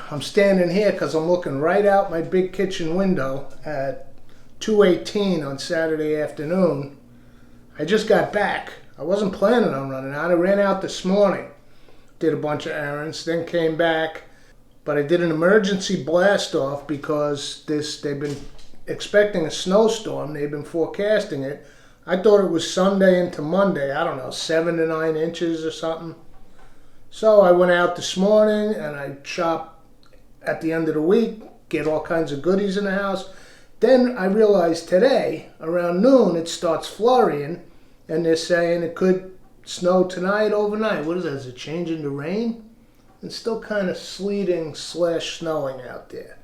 I'm standing here because I'm looking right out my big kitchen window at 2:18 on Saturday afternoon. I just got back. I wasn't planning on running out. I ran out this morning, did a bunch of errands, then came back. But I did an emergency blast off because they've been expecting a snowstorm. They've been forecasting it. I thought it was Sunday into Monday. I don't know, 7 to 9 inches or something. So I went out this morning and I shopped at the end of the week, get all kinds of goodies in the house. Then I realized today, around noon, it starts flurrying, and they're saying it could snow tonight, overnight. What is that? Is it changing to rain? It's still kind of sleeting / snowing out there.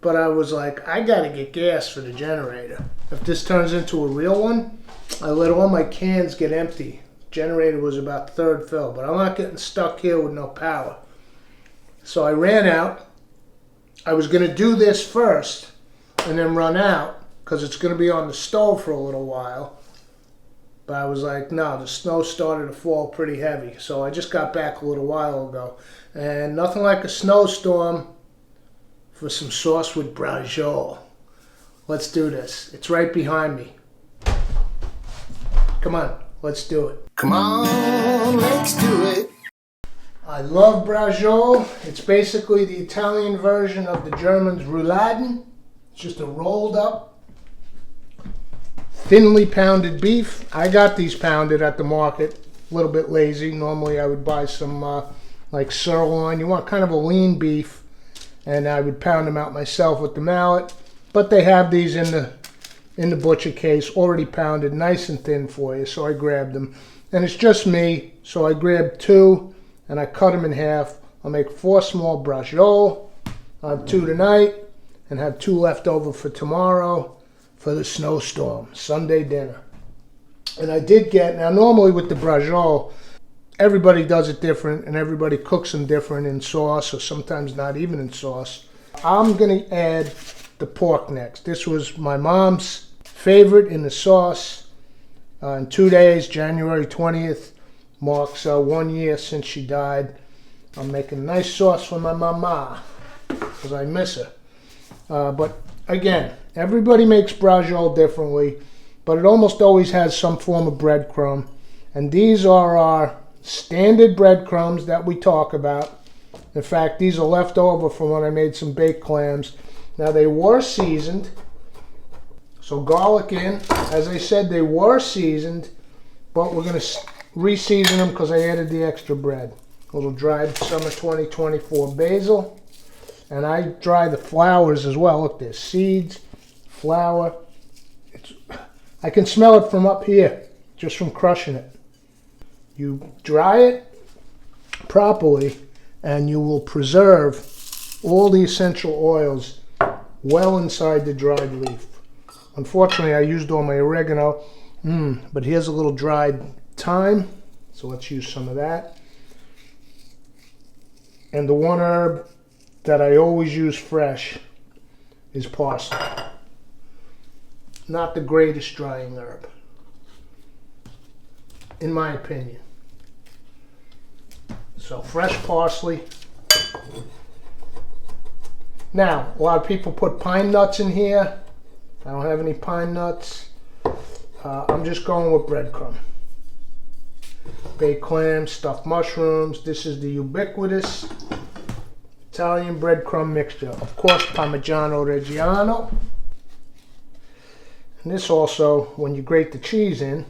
But I was like, I got to get gas for the generator. If this turns into a real one, I let all my cans get empty. Generator was about third fill, but I'm not getting stuck here with no power. So I ran out. I was going to do this first and then run out because it's going to be on the stove for a little while. But I was like, no, the snow started to fall pretty heavy. So I just got back a little while ago. And nothing like a snowstorm for some sauce with braciole. Let's do this. It's right behind me. Come on, let's do it. Come on, let's do it. I love braciole. It's basically the Italian version of the Germans' rouladen. It's just a rolled up, thinly pounded beef. I got these pounded at the market. A little bit lazy. Normally I would buy some like sirloin. You want kind of a lean beef, and I would pound them out myself with the mallet. But they have these in the butcher case, already pounded, nice and thin for you. So I grabbed them, and it's just me. So I grabbed 2. And I cut them in half. I'll make 4 small braciole. I'll have 2 tonight and have 2 left over for tomorrow for the snowstorm, Sunday dinner. And I did get, now normally with the braciole, everybody does it different and everybody cooks them different in sauce or sometimes not even in sauce. I'm going to add the pork next. This was my mom's favorite in the sauce. In 2 days, January 20th. Marks 1 year since she died. I'm making a nice sauce for my mama because I miss her. But again, everybody makes braciole differently, but it almost always has some form of breadcrumb. And these are our standard breadcrumbs that we talk about. In fact, these are left over from when I made some baked clams. Now they were seasoned, so garlic in. As I said, they were seasoned, but we're going to re-season them because I added the extra bread. A little dried summer 2024 basil. And I dry the flowers as well. Look, there's seeds, flour. I can smell it from up here, just from crushing it. You dry it properly, and you will preserve all the essential oils well inside the dried leaf. Unfortunately, I used all my oregano, but here's a little dried thyme, so let's use some of that. And the one herb that I always use fresh is parsley. Not the greatest drying herb, in my opinion. So fresh parsley. Now, a lot of people put pine nuts in here. I don't have any pine nuts. I'm just going with breadcrumb. Baked clams, stuffed mushrooms. This is the ubiquitous Italian breadcrumb mixture. Of course, Parmigiano Reggiano. And this also, when you grate the cheese in,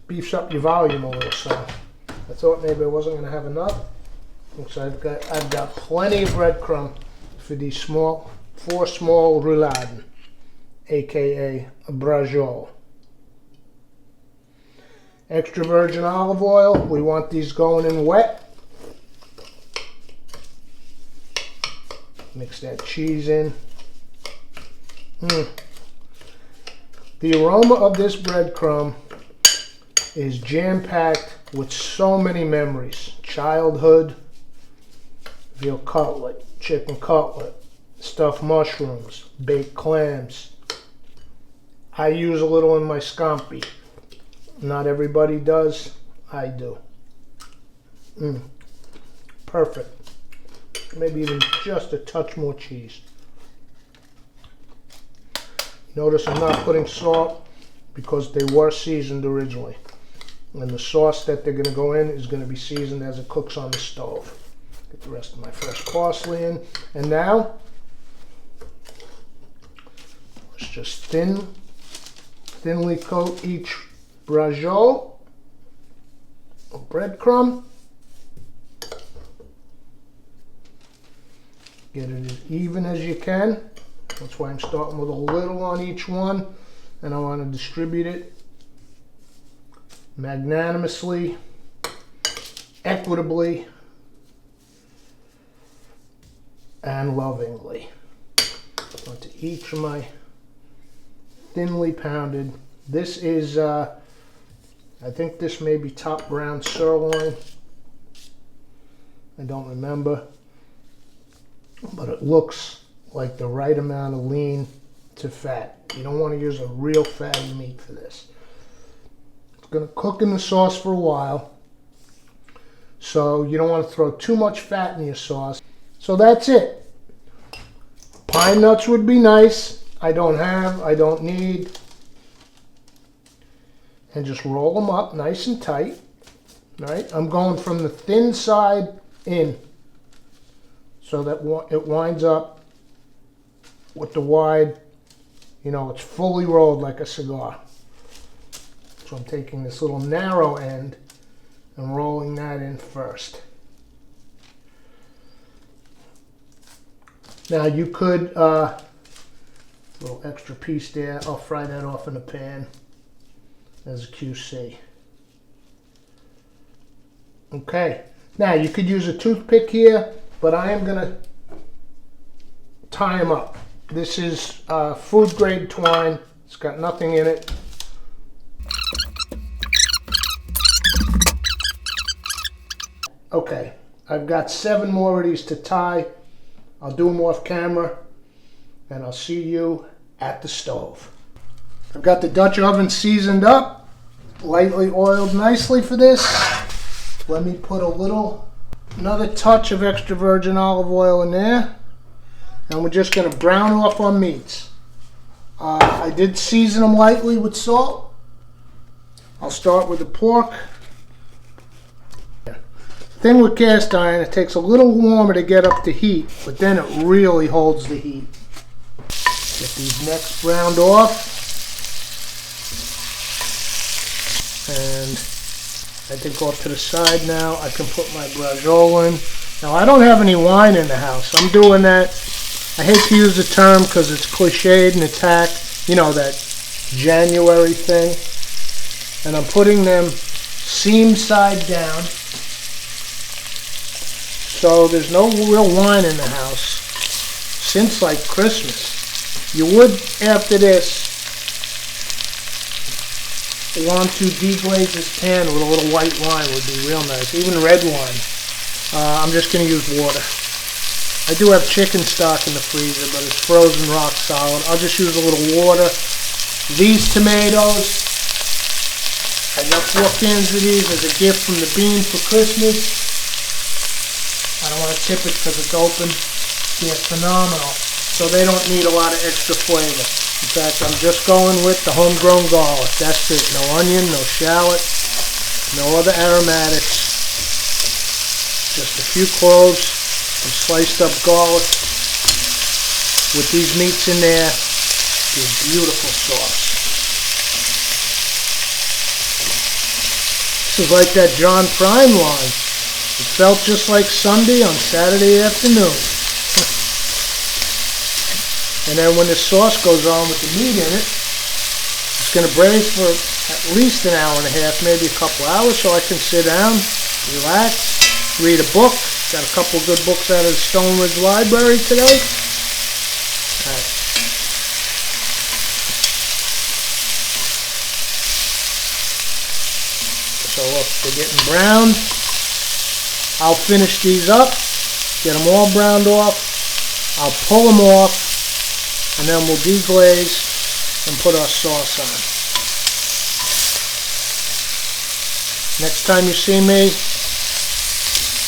beefs up your volume a little. So I thought maybe I wasn't going to have enough. So I've got plenty of breadcrumb for these 4 small rouladen, aka a braciole. Extra virgin olive oil. We want these going in wet. Mix that cheese in. The aroma of this breadcrumb is jam-packed with so many memories. Childhood, veal cutlet, chicken cutlet, stuffed mushrooms, baked clams. I use a little in my scampi. Not everybody does. I do. Perfect. maybe even just a touch more cheese. Notice I'm not putting salt because they were seasoned originally. And the sauce that they're going to go in is going to be seasoned as it cooks on the stove. Get the rest of my fresh parsley in. And now, let's just thinly coat each braciole or breadcrumb. Get it as even as you can. That's why I'm starting with a little on each one. And I want to distribute it magnanimously, equitably, and lovingly onto each of my thinly pounded. This is, I think this may be top ground sirloin. I don't remember, but it looks like the right amount of lean to fat. You don't want to use a real fatty meat for this. It's going to cook in the sauce for a while, so you don't want to throw too much fat in your sauce. So that's it. Pine nuts would be nice. I don't need. And just roll them up nice and tight. All right, I'm going from the thin side in so that it winds up with the wide, it's fully rolled like a cigar. So I'm taking this little narrow end and rolling that in first. Now you could, little extra piece there, I'll fry that off in a pan as a QC. Okay, now you could use a toothpick here, but I am gonna tie them up. This is food grade twine. It's got nothing in it. Okay, I've got 7 more of these to tie. I'll do them off camera, and I'll see you at the stove. I've got the Dutch oven seasoned up, lightly oiled nicely for this. Let me put another touch of extra virgin olive oil in there. And we're just going to brown off our meats. I did season them lightly with salt. I'll start with the pork. Thing with cast iron, it takes a little warmer to get up to heat, but then it really holds the heat. Get these necks browned off. And I think off to the side now, I can put my braciole in. Now I don't have any wine in the house. I'm doing that. I hate to use the term because it's cliched and it's hacked. That January thing. And I'm putting them seam side down. So there's no real wine in the house since like Christmas. You would, after this, want to deglaze this pan with a little white wine would be real nice. Even red wine. I'm just going to use water. I do have chicken stock in the freezer, but it's frozen rock solid. I'll just use a little water. These tomatoes, I got 4 cans of these as a gift from the Bean for Christmas. I don't want to tip it because it's open. They're phenomenal. So they don't need a lot of extra flavor. In fact, I'm just going with the homegrown garlic. That's it. No onion, no shallot, no other aromatics. Just a few cloves. Some sliced up garlic with these meats in there. Be a beautiful sauce. This is like that John Prine line. It felt just like Sunday on Saturday afternoon. And then when the sauce goes on with the meat in it, it's going to braise for at least an hour and a half, maybe a couple hours, so I can sit down, relax, read a book. Got a couple good books out of the Stone Ridge Library today. All right. So look, they're getting browned. I'll finish these up, get them all browned off. I'll pull them off, and then we'll deglaze and put our sauce on. Next time you see me,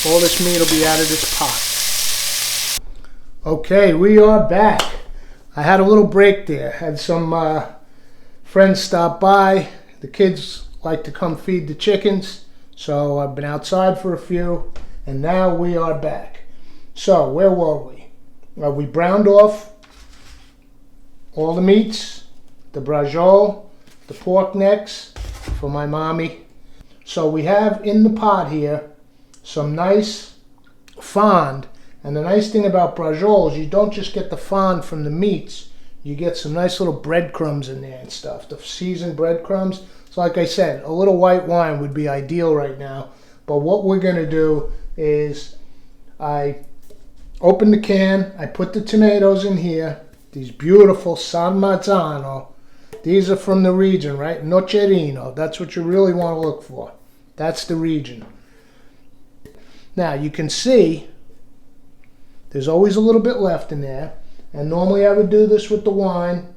all this meat will be out of this pot. Okay, we are back. I had a little break there. Had some friends stop by. The kids like to come feed the chickens, so I've been outside for a few, and now we are back. So, where were we? We browned off all the meats, the brajol, the pork necks for my mommy. So we have in the pot here some nice fond. And the nice thing about brajol is you don't just get the fond from the meats. You get some nice little breadcrumbs in there and stuff. The seasoned breadcrumbs. So like I said, a little white wine would be ideal right now. But what we're going to do is I open the can. I put the tomatoes in here. These beautiful San Marzano. These are from the region, right? Nocerino. That's what you really want to look for. That's the region. Now you can see there's always a little bit left in there. And normally I would do this with the wine.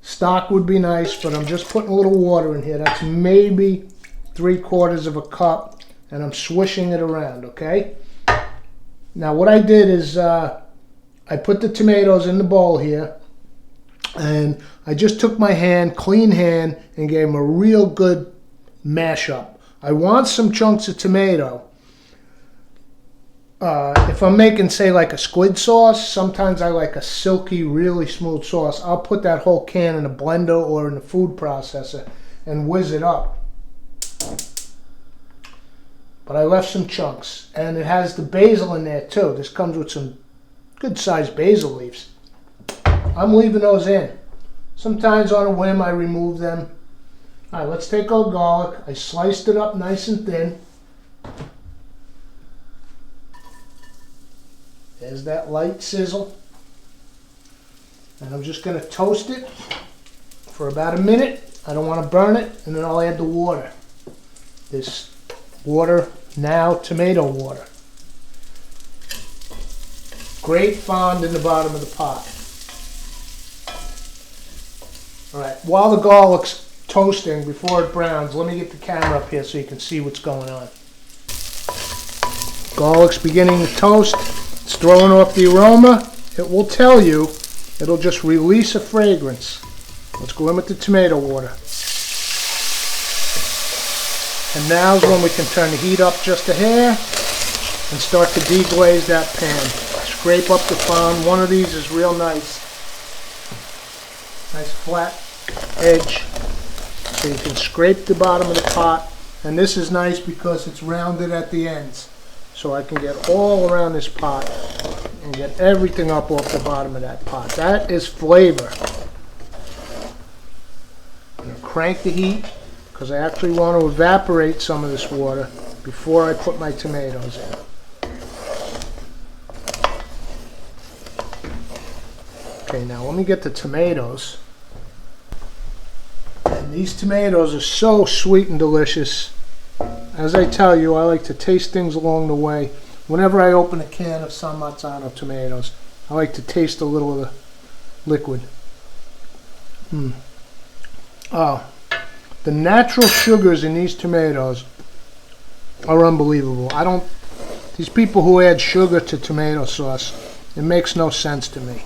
Stock would be nice, but I'm just putting a little water in here. That's maybe 3/4 of a cup. And I'm swishing it around, okay? Now what I did is I put the tomatoes in the bowl here. And I just took my hand, clean hand, and gave them a real good mash up. I want some chunks of tomato. If I'm making, say, like a squid sauce, sometimes I like a silky, really smooth sauce. I'll put that whole can in a blender or in a food processor and whiz it up. But I left some chunks. And it has the basil in there, too. This comes with some good-sized basil leaves. I'm leaving those in. Sometimes on a whim I remove them. All right, let's take our garlic. I sliced it up nice and thin. There's that light sizzle. And I'm just going to toast it for about a minute. I don't want to burn it. And then I'll add the water. This water, now tomato water. Great fond in the bottom of the pot. All right, while the garlic's toasting, before it browns, let me get the camera up here so you can see what's going on. Garlic's beginning to toast. It's throwing off the aroma. It will tell you. It'll just release a fragrance. Let's go in with the tomato water. And now's when we can turn the heat up just a hair and start to deglaze that pan. Scrape up the fond. One of these is real nice. Nice flat edge. So you can scrape the bottom of the pot. And this is nice because it's rounded at the ends. So I can get all around this pot and get everything up off the bottom of that pot. That is flavor. I'm going to crank the heat because I actually want to evaporate some of this water before I put my tomatoes in. Okay, now let me get the tomatoes. And these tomatoes are so sweet and delicious. As I tell you, I like to taste things along the way. Whenever I open a can of San Marzano tomatoes, I like to taste a little of the liquid. Oh, the natural sugars in these tomatoes are unbelievable. These people who add sugar to tomato sauce, it makes no sense to me.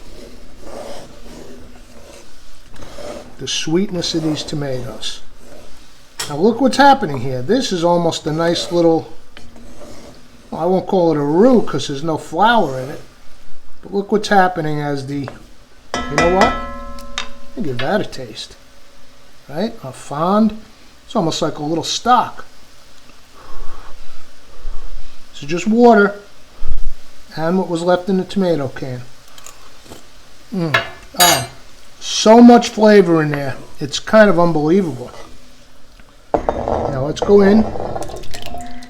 The sweetness of these tomatoes. Now look what's happening here. This is almost a nice little, well, I won't call it a roux because there's no flour in it. But look what's happening as the, you know what? I'll give that a taste. Right? A fond. It's almost like a little stock. This is just water and what was left in the tomato can. Oh, so much flavor in there. It's kind of unbelievable. Now let's go in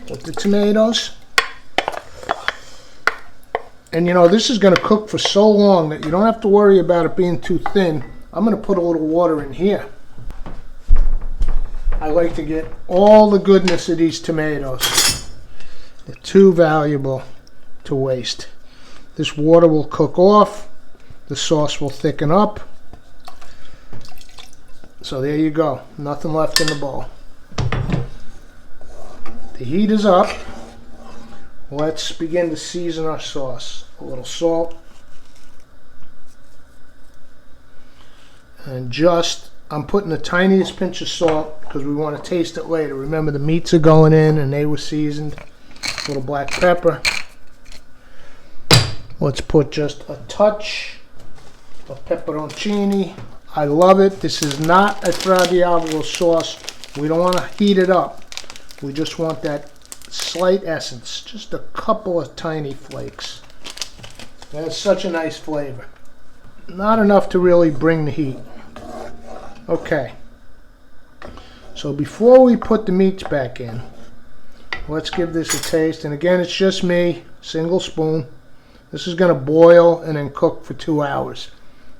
with the tomatoes. And you know, this is going to cook for so long that you don't have to worry about it being too thin. I'm going to put a little water in here. I like to get all the goodness of these tomatoes. They're too valuable to waste. This water will cook off. The sauce will thicken up. So there you go. Nothing left in the bowl. The heat is up. Let's begin to season our sauce. A little salt. And I'm putting the tiniest pinch of salt because we want to taste it later. Remember, the meats are going in and they were seasoned. A little black pepper. Let's put just a touch of pepperoncini. I love it. This is not a Fra Diavolo sauce. We don't want to heat it up. We just want that slight essence. Just a couple of tiny flakes. That's such a nice flavor. Not enough to really bring the heat. Okay. So before we put the meats back in, let's give this a taste. And again, it's just me, single spoon. This is going to boil and then cook for 2 hours.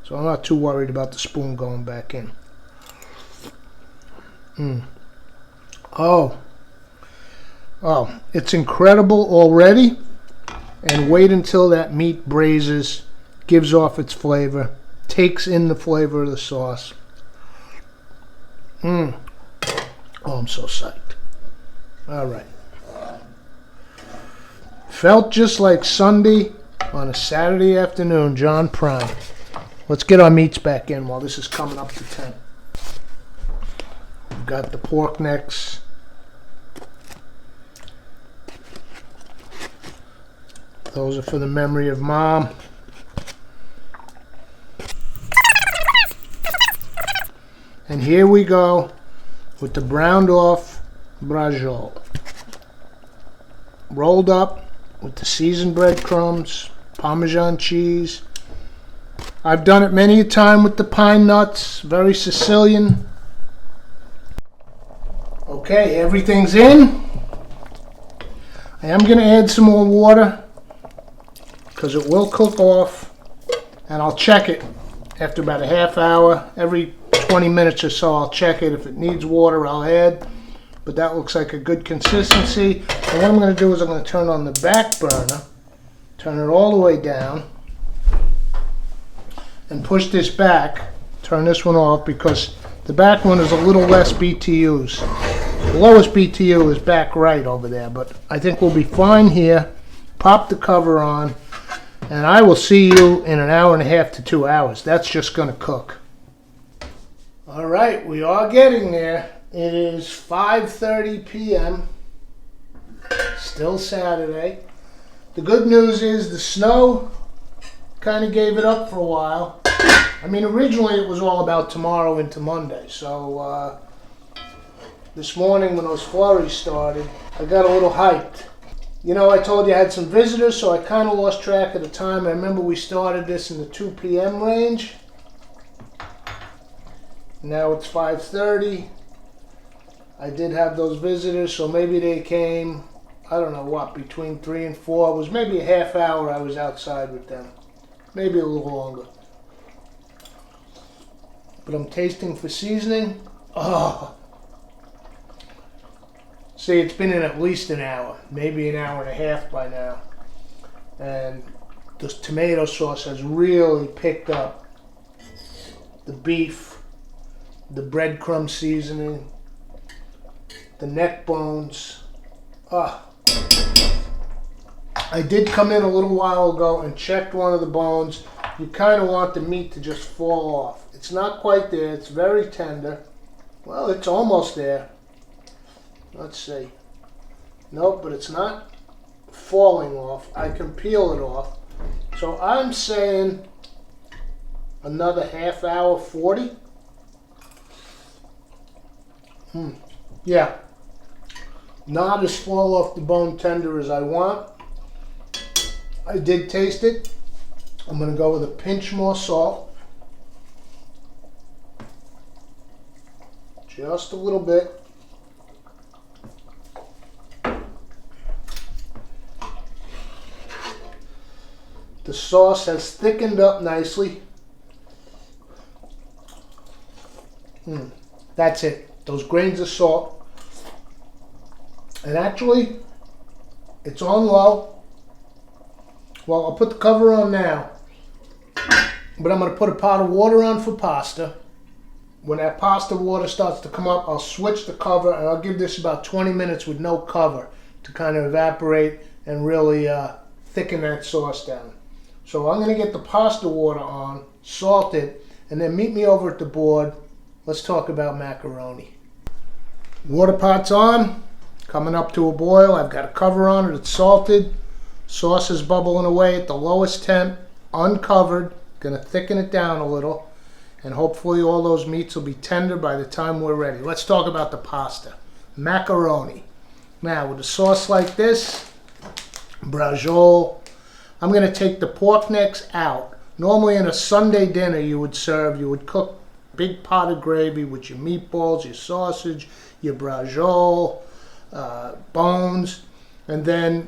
So I'm not too worried about the spoon going back in. Oh, it's incredible already. And wait until that meat braises, gives off its flavor, takes in the flavor of the sauce. Oh, I'm so psyched. All right. Felt just like Sunday on a Saturday afternoon, John Prine. Let's get our meats back in while this is coming up to temp. We've got the pork necks. Those are for the memory of Mom. And here we go with the browned off braciole. Rolled up with the seasoned breadcrumbs, Parmesan cheese. I've done it many a time with the pine nuts, very Sicilian. Okay, everything's in. I am going to add some more water because it will cook off, and I'll check it after about a half hour. Every 20 minutes or so I'll check it. If it needs water, I'll add. But that looks like a good consistency. And what I'm going to do is I'm going to turn on the back burner, turn it all the way down, and push this back. Turn this one off because the back one is a little less BTUs. The lowest BTU is back right over there, but I think we'll be fine here. Pop the cover on, and I will see you in an hour and a half to 2 hours. That's just going to cook. All right, we are getting there. It is 5:30 p.m. Still Saturday. The good news is the snow kind of gave it up for a while. I mean, originally it was all about tomorrow into Monday. So this morning when those flurries started, I got a little hyped. You know, I told you I had some visitors, so I kind of lost track of the time. I remember we started this in the 2 p.m. range. Now it's 5:30. I did have those visitors, so maybe they came, I don't know what, between 3 and 4. It was maybe a half hour I was outside with them. Maybe a little longer. But I'm tasting for seasoning. Oh. See, it's been in at least an hour, maybe an hour and a half by now. And this tomato sauce has really picked up the beef, the breadcrumb seasoning, the neck bones. I did come in a little while ago and checked one of the bones. You kind of want the meat to just fall off. It's not quite there. It's very tender. Well, it's almost there. Let's see. Nope, but it's not falling off. I can peel it off. So I'm saying another half hour, 40. Yeah. Not as fall off the bone tender as I want. I did taste it. I'm going to go with a pinch more salt. Just a little bit. The sauce has thickened up nicely. That's it. Those grains of salt. And actually, it's on low. Well, I'll put the cover on now. But I'm going to put a pot of water on for pasta. When that pasta water starts to come up, I'll switch the cover and I'll give this about 20 minutes with no cover to kind of evaporate and really thicken that sauce down. So I'm going to get the pasta water on, salt it, and then meet me over at the board. Let's talk about macaroni. Water pot's on, coming up to a boil. I've got a cover on it, it's salted. Sauce is bubbling away at the lowest temp, uncovered. Going to thicken it down a little, and hopefully all those meats will be tender by the time we're ready. Let's talk about the pasta. Macaroni. Now, with a sauce like this, braciole, I'm going to take the pork necks out. Normally in a Sunday dinner you would cook a big pot of gravy with your meatballs, your sausage, your braciole, bones, and then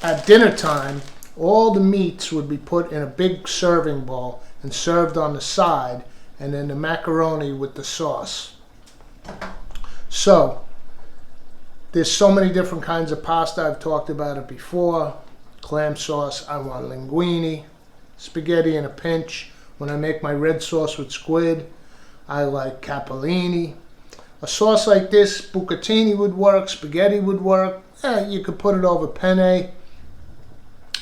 at dinner time, all the meats would be put in a big serving bowl and served on the side, and then the macaroni with the sauce. So, there's so many different kinds of pasta. I've talked about it before. Clam sauce, I want linguine. Spaghetti in a pinch. When I make my red sauce with squid, I like capellini. A sauce like this, bucatini would work, spaghetti would work. You could put it over penne.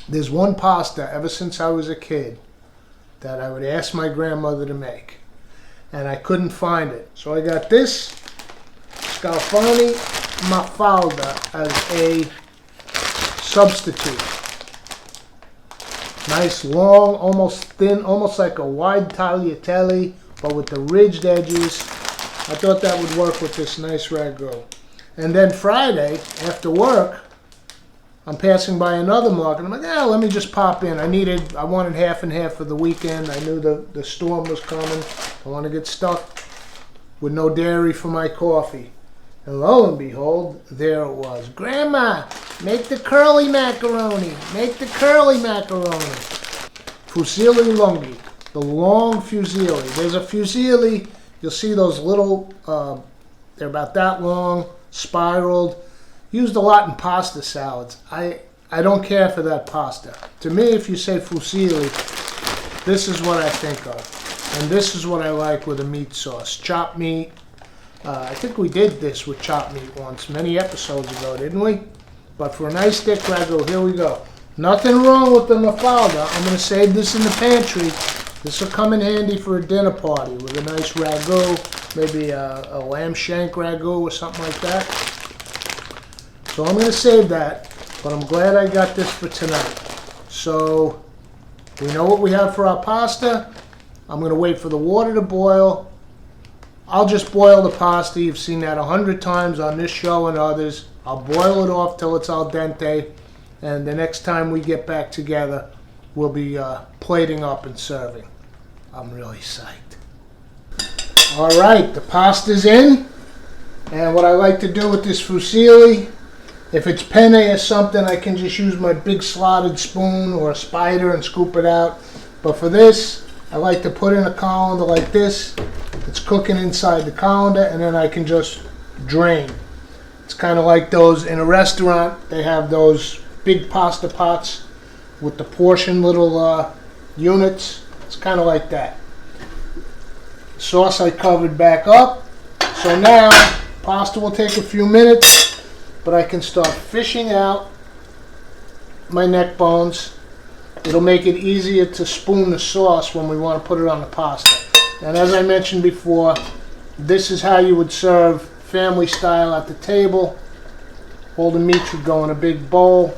There's one pasta ever since I was a kid that I would ask my grandmother to make, and I couldn't find it. So I got this scalfani mafalda as a substitute. Nice, long, almost thin, almost like a wide tagliatelle, but with the ridged edges. I thought that would work with this nice ragu. And then Friday, after work, I'm passing by another market. I'm like, let me just pop in. I wanted half and half for the weekend. I knew the storm was coming. I want to get stuck with no dairy for my coffee. And lo and behold, there it was. Grandma, make the curly macaroni. Make the curly macaroni. Fusilli lunghi, the long fusilli. There's a fusilli. You'll see those little, they're about that long, spiraled. Used a lot in pasta salads. I don't care for that pasta. To me, if you say fusilli, this is what I think of. And this is what I like with a meat sauce. Chopped meat. I think we did this with chopped meat once, many episodes ago, didn't we? But for a nice thick ragu, here we go. Nothing wrong with the mafalda. I'm going to save this in the pantry. This will come in handy for a dinner party with a nice ragu, maybe a lamb shank ragu or something like that. So I'm going to save that, but I'm glad I got this for tonight. So we know what we have for our pasta. I'm going to wait for the water to boil. I'll just boil the pasta. You've seen that 100 times on this show and others. I'll boil it off till it's al dente, and the next time we get back together, we'll be plating up and serving. I'm really psyched. All right, the pasta's in, and what I like to do with this fusilli, if it's penne or something, I can just use my big slotted spoon or a spider and scoop it out. But for this, I like to put in a colander like this. It's cooking inside the colander, and then I can just drain. It's kind of like those in a restaurant. They have those big pasta pots with the portion little units. It's kind of like that. Sauce I covered back up. So now, pasta will take a few minutes, but I can start fishing out my neck bones. It'll make it easier to spoon the sauce when we want to put it on the pasta. And as I mentioned before, this is how you would serve family style at the table. All the meats would go in a big bowl,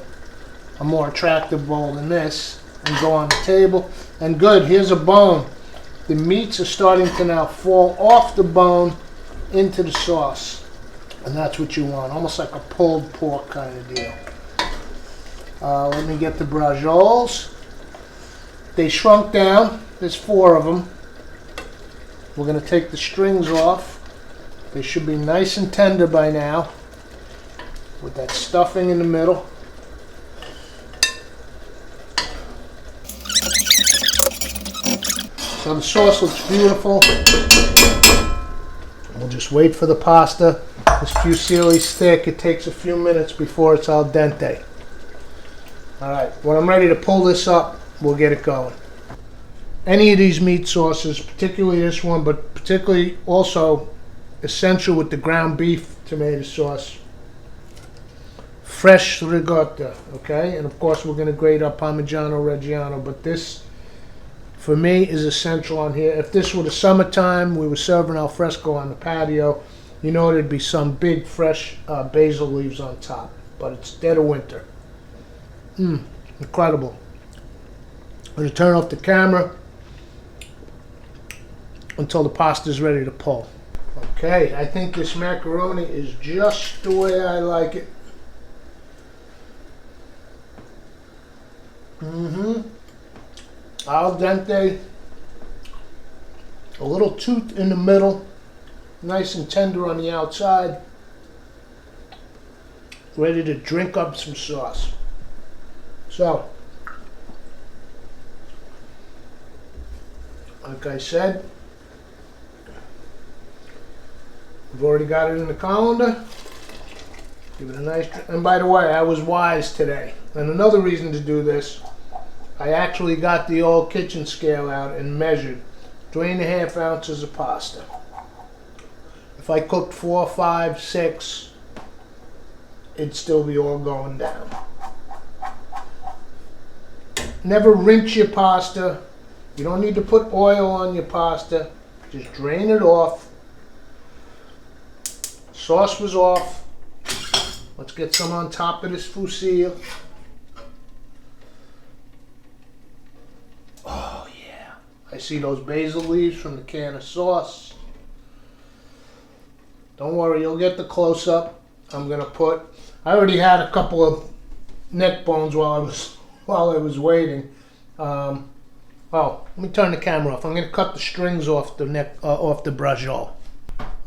a more attractive bowl than this, and go on the table. And good, here's a bone. The meats are starting to now fall off the bone into the sauce. And that's what you want, almost like a pulled pork kind of deal. Let me get the bracioles. They shrunk down. There's 4 of them. We're going to take the strings off. They should be nice and tender by now, with that stuffing in the middle. So the sauce looks beautiful. We'll just wait for the pasta. This fusilli's thick. It takes a few minutes before it's al dente. Alright, when I'm ready to pull this up, we'll get it going. Any of these meat sauces, particularly this one, but particularly also essential with the ground beef tomato sauce. fresh ricotta, okay? And of course we're going to grate up Parmigiano Reggiano, but this for me is essential on here. If this were the summertime, we were serving al fresco on the patio, you know there'd be some big fresh basil leaves on top, but it's dead of winter. Incredible. I'm going to turn off the camera until the pasta is ready to pull. Okay, I think this macaroni is just the way I like it. Al dente, a little tooth in the middle, nice and tender on the outside, ready to drink up some sauce. So, like I said, we've already got it in the colander. Give it a nice drink. And by the way, I was wise today. And another reason to do this, I actually got the old kitchen scale out and measured 3.5 ounces of pasta. If I cooked 4, 5, 6, it'd still be all going down. Never rinse your pasta. You don't need to put oil on your pasta. Just drain it off. Sauce was off. Let's get some on top of this fusilli. Oh yeah. I see those basil leaves from the can of sauce. Don't worry, you'll get the close-up. I already had a couple of neck bones while I was waiting. Oh, let me turn the camera off. I'm going to cut the strings off the neck, off the braciole.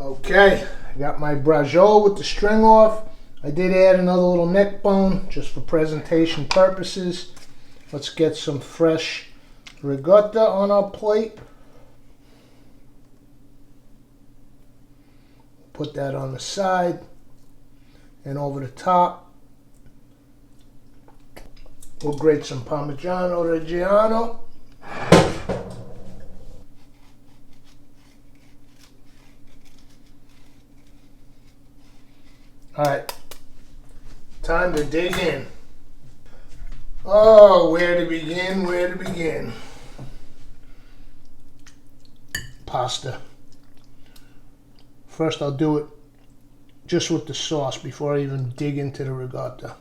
Okay, I got my braciole with the string off. I did add another little neck bone just for presentation purposes. Let's get some fresh ricotta on our plate. Put that on the side and over the top. We'll grate some Parmigiano Reggiano. All right, time to dig in. Oh, where to begin, where to begin? Pasta. First I'll do it just with the sauce before I even dig into the ricotta.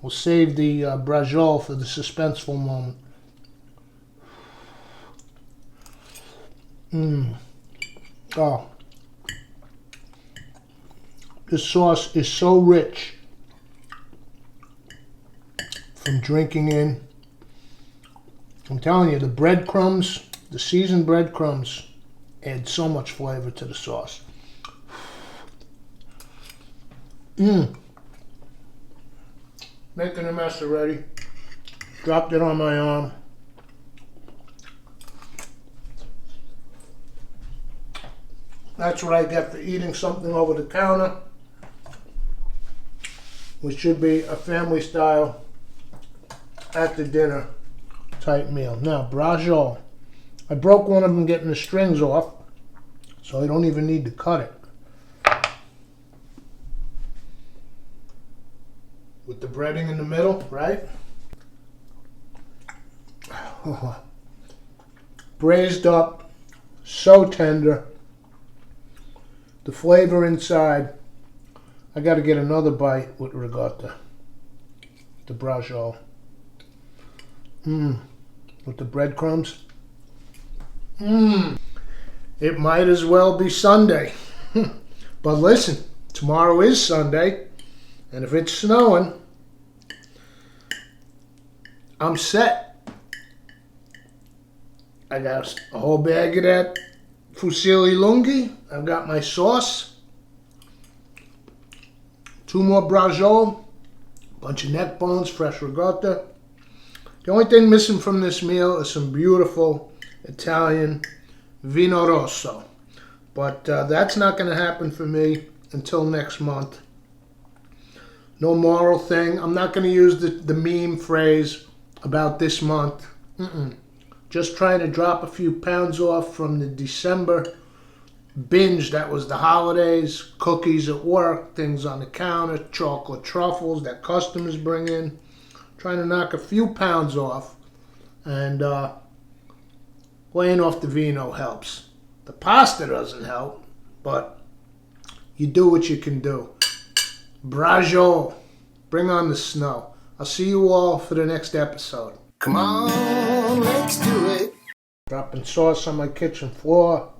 We'll save the braciole for the suspenseful moment. Oh. This sauce is so rich from drinking in. I'm telling you, the breadcrumbs, the seasoned breadcrumbs, add so much flavor to the sauce. Making a mess already. Dropped it on my arm. That's what I get for eating something over the counter, which should be a family style at the dinner type meal. Now, braciole. I broke one of them getting the strings off, so I don't even need to cut it. With the breading in the middle, right? Braised up, so tender. The flavor inside. I got to get another bite with ricotta. The braciole. With the breadcrumbs. It might as well be Sunday. But listen, tomorrow is Sunday, and if it's snowing, I'm set. I got a whole bag of that fusilli lunghi. I've got my sauce. 2 more braciole. Bunch of neck bones, fresh ricotta. The only thing missing from this meal is some beautiful Italian vino rosso. But that's not going to happen for me until next month. No moral thing. I'm not going to use the meme phrase about this month. Just trying to drop a few pounds off from the December binge that was the holidays, cookies at work, things on the counter, chocolate truffles that customers bring in. Trying to knock a few pounds off, and laying off the vino helps. The pasta doesn't help, but you do what you can do. Brajo, bring on the snow. I'll see you all for the next episode. Come on, let's do it. Dropping sauce on my kitchen floor.